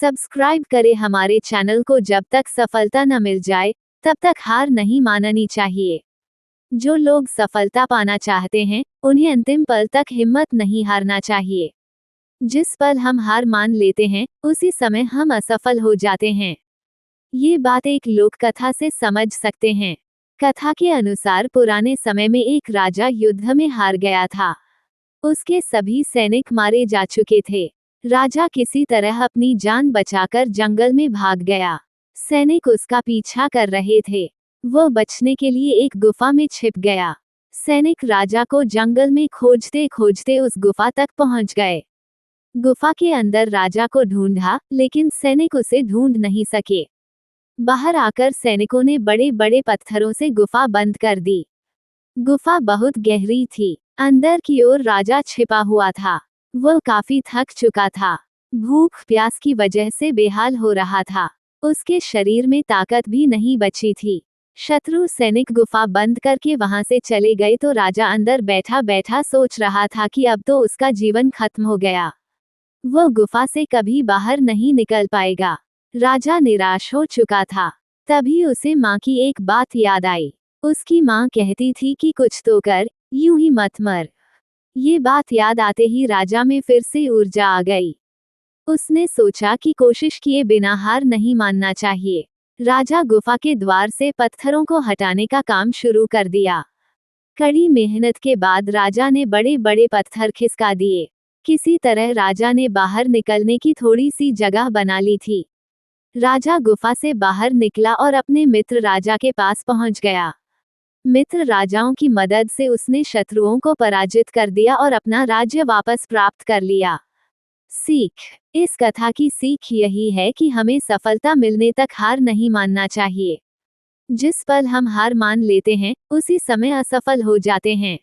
Subscribe करें हमारे channel को। जब तक सफलता न मिल जाए तब तक हार नहीं माननी चाहिए। जो लोग सफलता पाना चाहते हैं उन्हें अंतिम पल तक हिम्मत नहीं हारना चाहिए। जिस पल हम हार मान लेते हैं उसी समय हम असफल हो जाते हैं। ये बात एक लोक कथा से समझ सकते हैं। कथा के अनुसार पुराने समय में एक राजा युद्ध में हार गया था। उसके सभी सैनिक मारे जा चुके थे। राजा किसी तरह अपनी जान बचाकर जंगल में भाग गया। सैनिक उसका पीछा कर रहे थे। वो बचने के लिए एक गुफा में छिप गया। सैनिक राजा को जंगल में खोजते खोजते उस गुफा तक पहुंच गए। गुफा के अंदर राजा को ढूंढा लेकिन सैनिक उसे ढूंढ नहीं सके। बाहर आकर सैनिकों ने बड़े बड़े पत्थरों से गुफा बंद कर दी। गुफा बहुत गहरी थी। अंदर की ओर राजा छिपा हुआ था। वो काफी थक चुका था। भूख प्यास की वजह से बेहाल हो रहा था। उसके शरीर में ताकत भी नहीं बची थी। शत्रु सैनिक गुफा बंद करके वहां से चले गए तो राजा अंदर बैठा बैठा सोच रहा था कि अब तो उसका जीवन खत्म हो गया। वो गुफा से कभी बाहर नहीं निकल पाएगा। राजा निराश हो चुका था। तभी उसे माँ की एक बात याद आई। उसकी माँ कहती थी कि कुछ तो कर, यूं ही मत मर। ये बात याद आते ही राजा में फिर से ऊर्जा आ गई। उसने सोचा कि कोशिश किए बिना हार नहीं मानना चाहिए। राजा गुफा के द्वार से पत्थरों को हटाने का काम शुरू कर दिया। कड़ी मेहनत के बाद राजा ने बड़े बड़े पत्थर खिसका दिए। किसी तरह राजा ने बाहर निकलने की थोड़ी सी जगह बना ली थी। राजा गुफा से बाहर निकला और अपने मित्र राजा के पास पहुंच गया। मित्र राजाओं की मदद से उसने शत्रुओं को पराजित कर दिया और अपना राज्य वापस प्राप्त कर लिया। सीख। इस कथा की सीख यही है कि हमें सफलता मिलने तक हार नहीं मानना चाहिए। जिस पल हम हार मान लेते हैं उसी समय असफल हो जाते हैं।